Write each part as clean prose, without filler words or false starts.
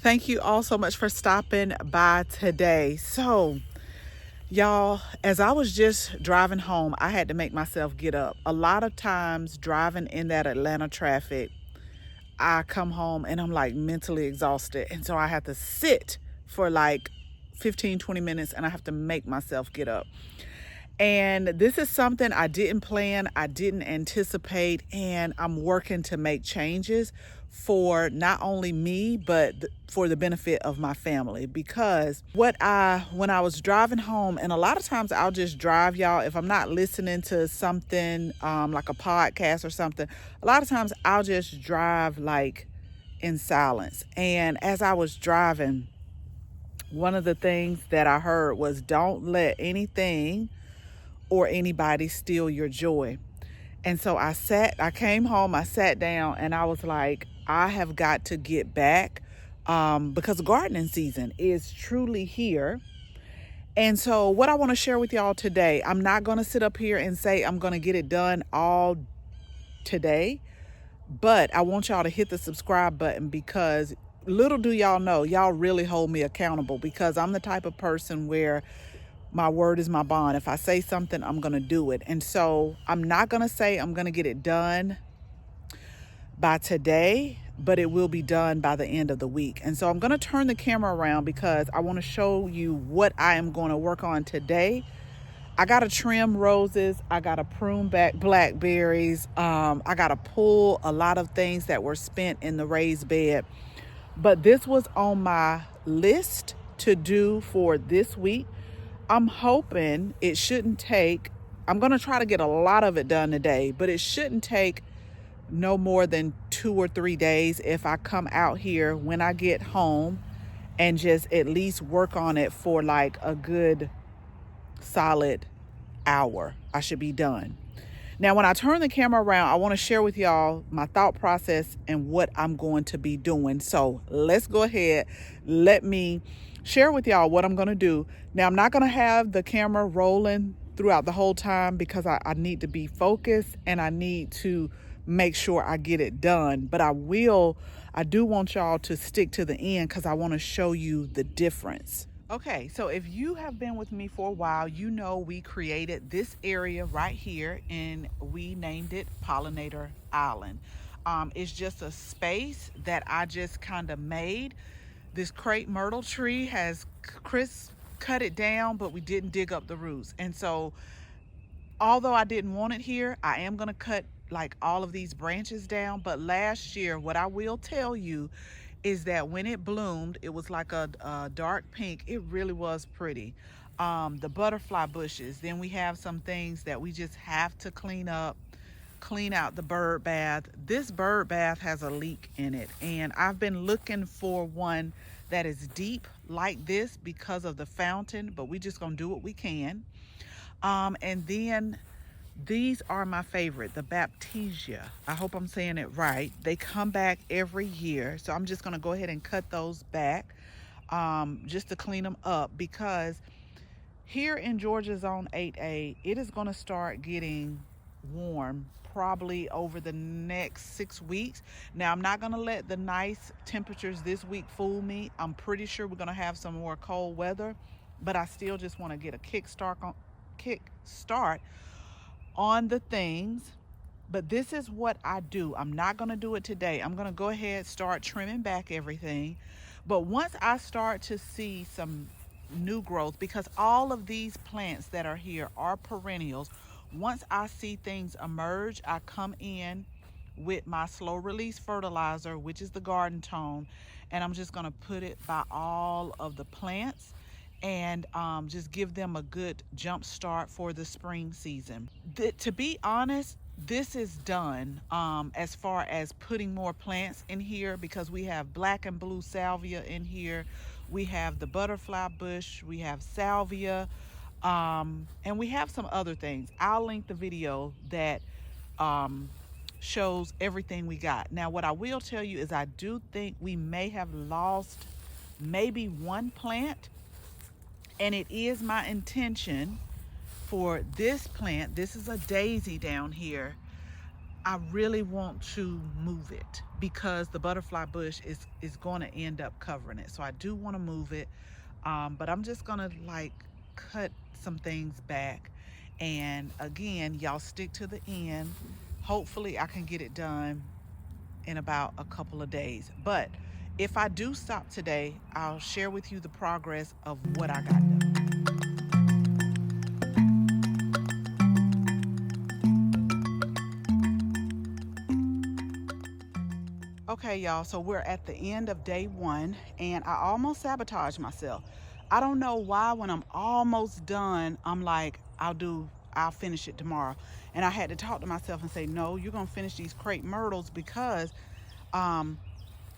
Thank you all so much for stopping by today. So, y'all, as I was just driving home, I had to make myself get up. A lot of times driving in that Atlanta traffic, I come home and I'm like mentally exhausted. And so I have to sit for like 15, 20 minutes and I have to make myself get up. And this is something I didn't plan, I didn't anticipate, and I'm working to make changes for not only me, but for the benefit of my family. Because when I was driving home, and a lot of times I'll just drive, y'all, if I'm not listening to something like a podcast or something, a lot of times I'll just drive like in silence. And as I was driving, one of the things that I heard was don't let anything or anybody steal your joy. And so I came home, I sat down, and I was like, I have got to get back because gardening season is truly here. And so, what I want to share with y'all today, I'm not going to sit up here and say I'm going to get it done all today, but I want y'all to hit the subscribe button because little do y'all know, y'all really hold me accountable because I'm the type of person where my word is my bond. If I say something, I'm going to do it. And so I'm not going to say I'm going to get it done by today, but it will be done by the end of the week. And so I'm going to turn the camera around because I want to show you what I am going to work on today. I got to trim roses. I got to prune back blackberries. I got to pull a lot of things that were spent in the raised bed. But this was on my list to do for this week. I'm hoping it shouldn't take, I'm going to try to get a lot of it done today, but it shouldn't take no more than 2 or 3 days if I come out here when I get home and just at least work on it for like a good solid hour. I should be done. Now, when I turn the camera around, I want to share with y'all my thought process and what I'm going to be doing. So let's go ahead. Let me share with y'all what I'm going to do. Now, I'm not going to have the camera rolling throughout the whole time because I need to be focused and I need to make sure I get it done. But I do want y'all to stick to the end because I want to show you the difference. Okay, so if you have been with me for a while, you know we created this area right here and we named it Pollinator Island. It's just a space that I just kind of made. This Crepe Myrtle tree has Chris cut it down, but we didn't dig up the roots. And so although I didn't want it here, I am going to cut like all of these branches down. But last year, what I will tell you is that when it bloomed, it was like a dark pink. It really was pretty. The butterfly bushes. Then we have some things that we just have to clean up, clean out the bird bath. This bird bath has a leak in it, and I've been looking for one that is deep like this because of the fountain, but we just gonna do what we can. And then these are my favorite, the Baptisia. I hope I'm saying it right. They come back every year. So I'm just going to go ahead and cut those back just to clean them up because here in Georgia Zone 8A, it is going to start getting warm probably over the next 6 weeks. Now, I'm not going to let the nice temperatures this week fool me. I'm pretty sure we're going to have some more cold weather, but I still just want to get a kickstart on the things. But this is what I do. I'm not going to do it today. I'm going to go ahead, start trimming back everything. But once I start to see some new growth, because all of these plants that are here are perennials, once I see things emerge, I come in with my slow release fertilizer, which is the garden tone, and I'm just going to put it by all of the plants and just give them a good jump start for the spring season. To be honest, this is done as far as putting more plants in here because we have black and blue salvia in here. We have the butterfly bush, we have salvia, and we have some other things. I'll link the video that shows everything we got. Now, what I will tell you is I do think we may have lost maybe one plant, and it is my intention for this plant. This is a daisy down here. I really want to move it because the butterfly bush is going to end up covering it. So I do want to move it, but I'm just going to like cut some things back. And again, y'all stick to the end. Hopefully I can get it done in about a couple of days. But if I do stop today, I'll share with you the progress of what I got done. Okay, y'all, so we're at the end of day one, and I almost sabotaged myself. I don't know why when I'm almost done, I'm like, I'll finish it tomorrow. And I had to talk to myself and say, no, you're gonna finish these crepe myrtles because um,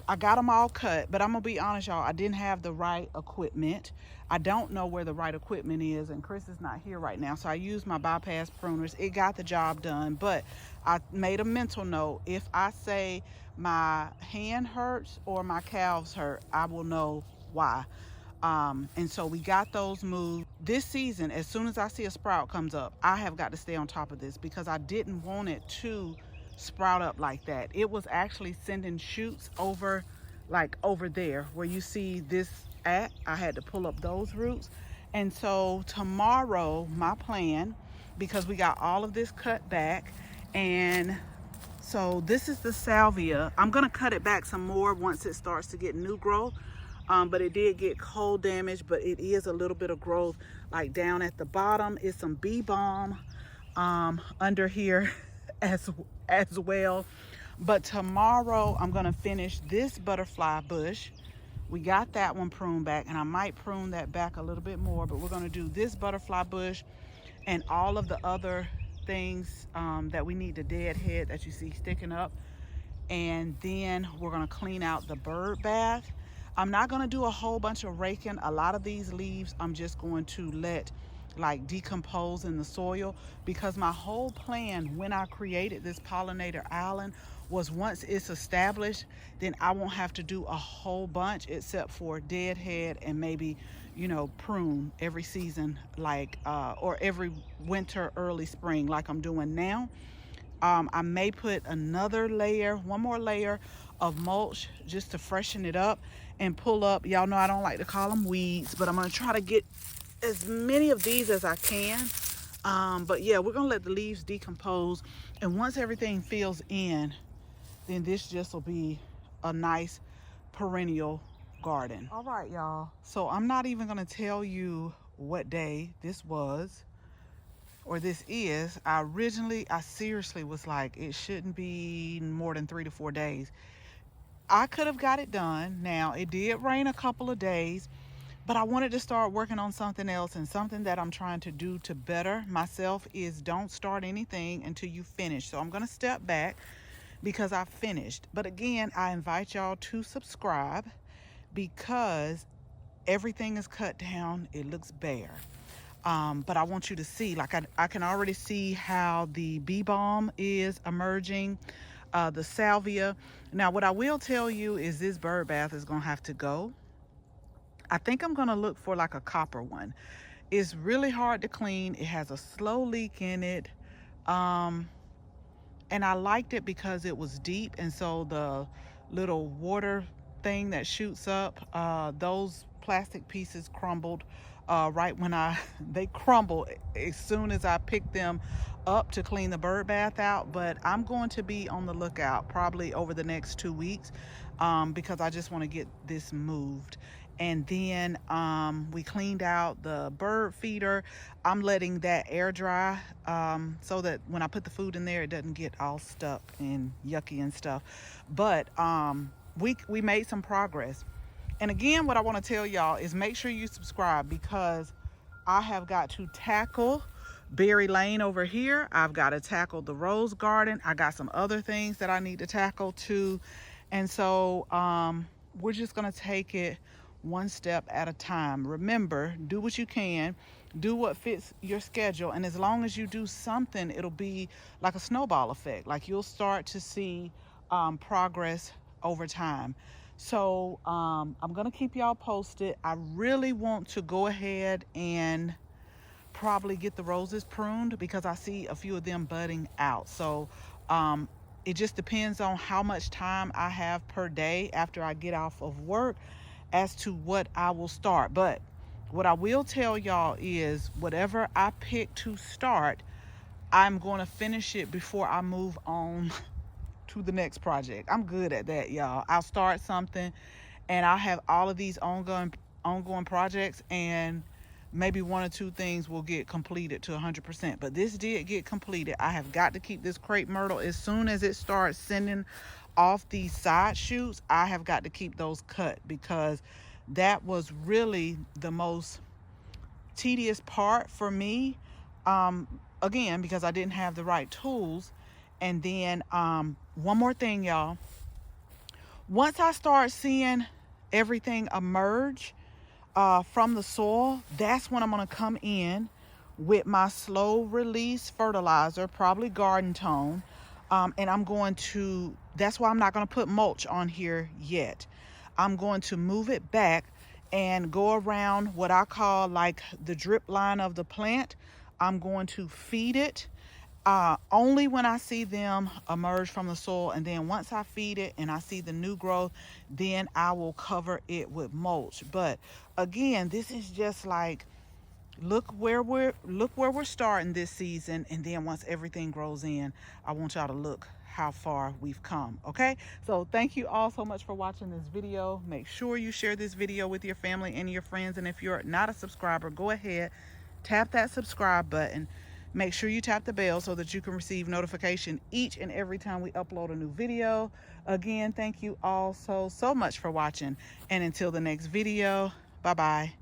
I got them all cut, but I'm gonna be honest, y'all, I didn't have the right equipment. I don't know where the right equipment is, and Chris is not here right now, so I used my bypass pruners. It got the job done, but I made a mental note. If I say my hand hurts or my calves hurt, I will know why. And so we got those moved. This season, as soon as I see a sprout comes up, I have got to stay on top of this because I didn't want it to sprout up like that. It was actually sending shoots over, like over there where you see this at. I had to pull up those roots. And so tomorrow, my plan, because we got all of this cut back, and so this is the salvia. I'm gonna cut it back some more once it starts to get new growth. But it did get cold damage, but it is a little bit of growth like down at the bottom. Is some bee balm under here as well. But tomorrow I'm gonna finish this butterfly bush. We got that one pruned back, and I might prune that back a little bit more, but we're gonna do this butterfly bush and all of the other things that we need, the dead head that you see sticking up. And then we're gonna clean out the bird bath. I'm not gonna do a whole bunch of raking. A lot of these leaves I'm just going to let like decompose in the soil, because my whole plan when I created this Pollinator Island was once it's established, then I won't have to do a whole bunch except for deadhead and maybe, you know, prune every season, like or every winter, early spring, like I'm doing now. I may put another layer, one more layer of mulch just to freshen it up and pull up. Y'all know I don't like to call them weeds, but I'm gonna try to get as many of these as I can. But yeah, we're gonna let the leaves decompose, and once everything fills in, then this just will be a nice perennial garden. All right, y'all, so I'm not even gonna tell you what day this was or this is. I seriously was like, it shouldn't be more than 3 to 4 days. I could have got it done. Now, it did rain a couple of days, but I wanted to start working on something else, and something that I'm trying to do to better myself is don't start anything until you finish. So I'm going to step back because I finished. But again, I invite y'all to subscribe because everything is cut down. It looks bare. But I want you to see, like I can already see how the bee balm is emerging, the salvia. Now, what I will tell you is this bird bath is gonna have to go. I think I'm gonna look for like a copper one. It's really hard to clean. It has a slow leak in it. And I liked it because it was deep, and so the little water thing that shoots up, those plastic pieces crumbled right when they crumbled as soon as I picked them up to clean the bird bath out. But I'm going to be on the lookout probably over the next 2 weeks because I just want to get this moved. And then we cleaned out the bird feeder. I'm letting that air dry so that when I put the food in there, it doesn't get all stuck and yucky and stuff. But we made some progress. And again, what I want to tell y'all is make sure you subscribe, because I have got to tackle Berry Lane over here. I've got to tackle the rose garden. I got some other things that I need to tackle too. And so we're just going to take it one step at a time. Remember, do what you can, do what fits your schedule, and as long as you do something, it'll be like a snowball effect. Like you'll start to see progress over time. So I'm gonna keep y'all posted. I really want to go ahead and probably get the roses pruned because I see a few of them budding out. So It just depends on how much time I have per day after I get off of work as to what I will start. But what I will tell y'all is whatever I pick to start, I'm going to finish it before I move on to the next project. I'm good at that, y'all. I'll start something and I'll have all of these ongoing projects, and maybe one or two things will get completed to 100%. But this did get completed. I have got to keep this Crepe Myrtle. As soon as it starts sending off these side shoots, I have got to keep those cut, because that was really the most tedious part for me. Again, because I didn't have the right tools. And then one more thing, y'all. Once I start seeing everything emerge from the soil, that's when I'm going to come in with my slow release fertilizer, probably Garden Tone. And I'm going to, that's why I'm not going to put mulch on here yet. I'm going to move it back and go around what I call like the drip line of the plant. I'm going to feed it only when I see them emerge from the soil. And then once I feed it and I see the new growth, then I will cover it with mulch. But again, this is just like, look where we're starting this season, and then once everything grows in, I want y'all to look how far we've come. Okay, so thank you all so much for watching this video. Make sure you share this video with your family and your friends, and if you're not a subscriber, go ahead, tap that subscribe button. Make sure you tap the bell so that you can receive notification each and every time we upload a new video. Again, thank you all so much for watching, and until the next video, bye bye.